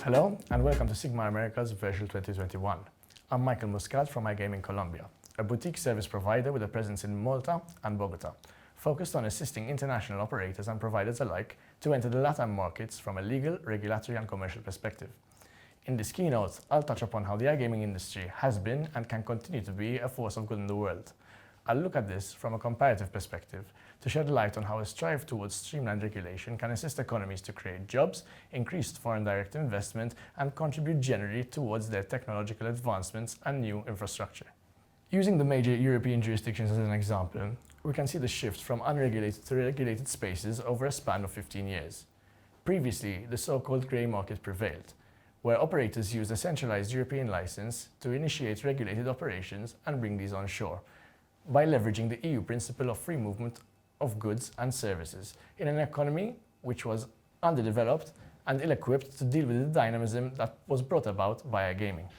Hello and welcome to SiGMA Americas Virtual 2021. I'm Michael Muscat from iGaming Colombia, a boutique service provider with a presence in Malta and Bogota, focused on assisting international operators and providers alike to enter the LATAM markets from a legal, regulatory and commercial perspective. In this keynote, I'll touch upon how the iGaming industry has been and can continue to be a force of good in the world. I'll look at this from a comparative perspective to shed light on how a strive towards streamlined regulation can assist economies to create jobs, increase foreign direct investment, and contribute generally towards their technological advancements and new infrastructure. Using the major European jurisdictions as an example, we can see the shift from unregulated to regulated spaces over a span of 15 years. Previously, the so-called grey market prevailed, where operators used a centralized European license to initiate regulated operations and bring these on shore, by leveraging the EU principle of free movement of goods and services in an economy which was underdeveloped and ill-equipped to deal with the dynamism that was brought about via gaming.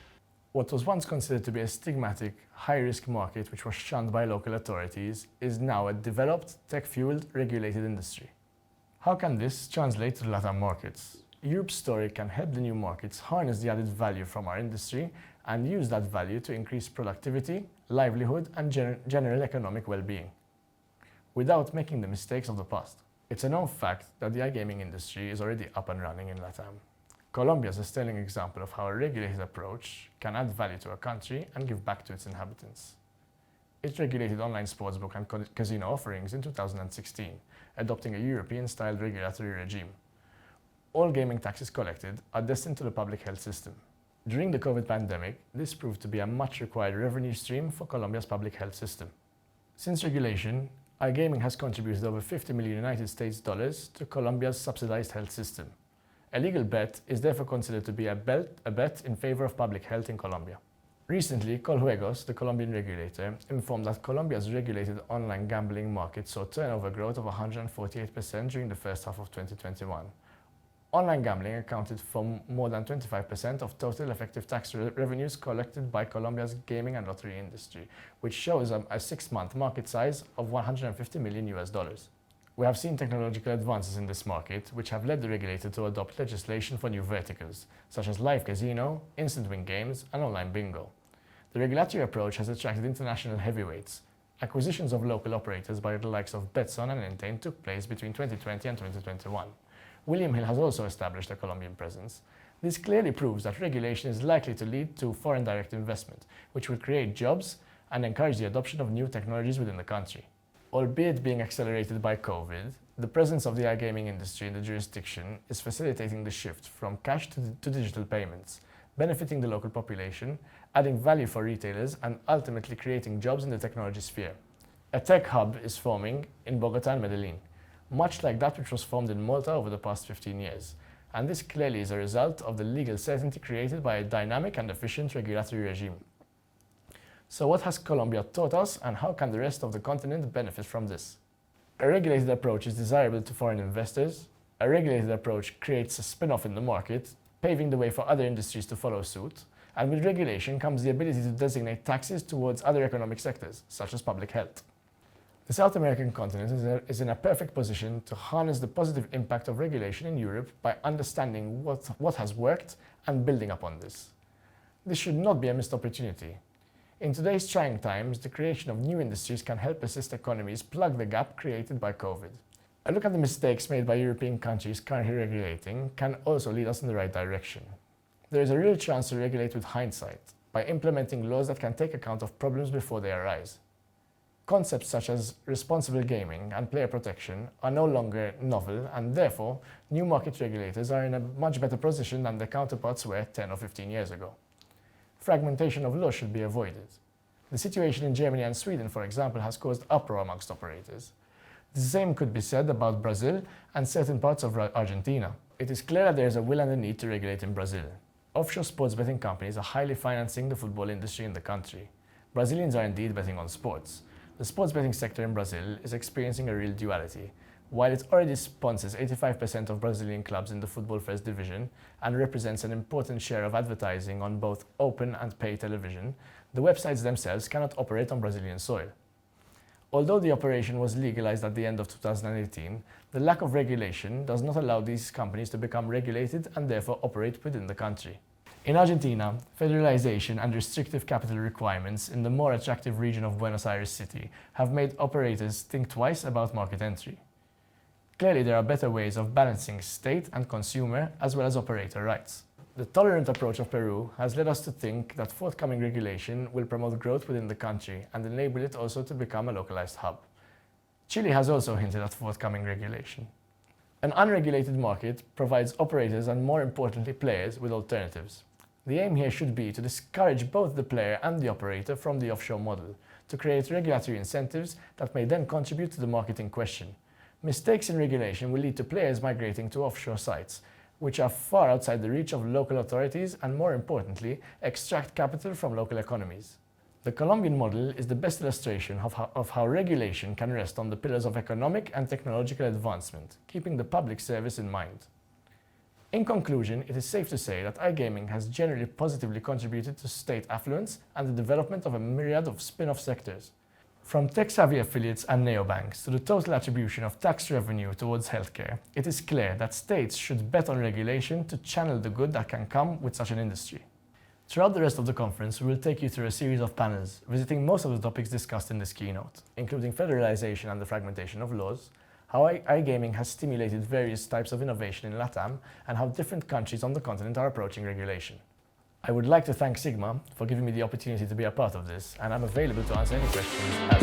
What was once considered to be a stigmatic, high-risk market which was shunned by local authorities is now a developed, tech-fueled, regulated industry. How can this translate to the LATAM markets? Europe's story can help the new markets harness the added value from our industry and use that value to increase productivity, livelihood and general economic well-being, without making the mistakes of the past. It's a known fact that the iGaming industry is already up and running in LATAM. Colombia is a sterling example of how a regulated approach can add value to a country and give back to its inhabitants. It regulated online sportsbook and casino offerings in 2016, adopting a European-style regulatory regime. All gaming taxes collected are destined to the public health system. During the COVID pandemic, this proved to be a much required revenue stream for Colombia's public health system. Since regulation, iGaming has contributed over $50 million United States dollars to Colombia's subsidized health system. A legal bet is therefore considered to be a bet in favor of public health in Colombia. Recently, Coljuegos, the Colombian regulator, informed that Colombia's regulated online gambling market saw turnover growth of 148% during the first half of 2021. Online gambling accounted for more than 25% of total effective tax revenues collected by Colombia's gaming and lottery industry, which shows a 6-month market size of $150 million US. We have seen technological advances in this market, which have led the regulator to adopt legislation for new verticals, such as live casino, instant win games, and online bingo. The regulatory approach has attracted international heavyweights. Acquisitions of local operators by the likes of Betson and Entain took place between 2020 and 2021. William Hill has also established a Colombian presence. This clearly proves that regulation is likely to lead to foreign direct investment, which will create jobs and encourage the adoption of new technologies within the country. Albeit being accelerated by COVID, the presence of the iGaming industry in the jurisdiction is facilitating the shift from cash to digital payments, benefiting the local population, adding value for retailers, and ultimately creating jobs in the technology sphere. A tech hub is forming in Bogota and Medellin, much like that which was formed in Malta over the past 15 years. And this clearly is a result of the legal certainty created by a dynamic and efficient regulatory regime. So what has Colombia taught us, and how can the rest of the continent benefit from this? A regulated approach is desirable to foreign investors. A regulated approach creates a spin-off in the market, paving the way for other industries to follow suit. And with regulation comes the ability to designate taxes towards other economic sectors, such as public health. The South American continent is in a perfect position to harness the positive impact of regulation in Europe by understanding what has worked and building upon this. This should not be a missed opportunity. In today's trying times, the creation of new industries can help assist economies plug the gap created by COVID. A look at the mistakes made by European countries currently regulating can also lead us in the right direction. There is a real chance to regulate with hindsight by implementing laws that can take account of problems before they arise. Concepts such as responsible gaming and player protection are no longer novel, and therefore, new market regulators are in a much better position than their counterparts were 10 or 15 years ago. Fragmentation of law should be avoided. The situation in Germany and Sweden, for example, has caused uproar amongst operators. The same could be said about Brazil and certain parts of Argentina. It is clear that there is a will and a need to regulate in Brazil. Offshore sports betting companies are highly financing the football industry in the country. Brazilians are indeed betting on sports. The sports betting sector in Brazil is experiencing a real duality. While it already sponsors 85% of Brazilian clubs in the football first division and represents an important share of advertising on both open and pay television, the websites themselves cannot operate on Brazilian soil. Although the operation was legalized at the end of 2018, the lack of regulation does not allow these companies to become regulated and therefore operate within the country. In Argentina, federalization and restrictive capital requirements in the more attractive region of Buenos Aires City have made operators think twice about market entry. Clearly, there are better ways of balancing state and consumer as well as operator rights. The tolerant approach of Peru has led us to think that forthcoming regulation will promote growth within the country and enable it also to become a localized hub. Chile has also hinted at forthcoming regulation. An unregulated market provides operators and, more importantly, players with alternatives. The aim here should be to discourage both the player and the operator from the offshore model, to create regulatory incentives that may then contribute to the market in question. Mistakes in regulation will lead to players migrating to offshore sites, which are far outside the reach of local authorities and, more importantly, extract capital from local economies. The Colombian model is the best illustration of how regulation can rest on the pillars of economic and technological advancement, keeping the public service in mind. In conclusion, it is safe to say that iGaming has generally positively contributed to state affluence and the development of a myriad of spin-off sectors. From tech-savvy affiliates and neobanks to the total attribution of tax revenue towards healthcare, it is clear that states should bet on regulation to channel the good that can come with such an industry. Throughout the rest of the conference, we will take you through a series of panels, visiting most of the topics discussed in this keynote, including federalization and the fragmentation of laws, how iGaming has stimulated various types of innovation in LATAM, and how different countries on the continent are approaching regulation. I would like to thank SiGMA for giving me the opportunity to be a part of this, and I'm available to answer any questions as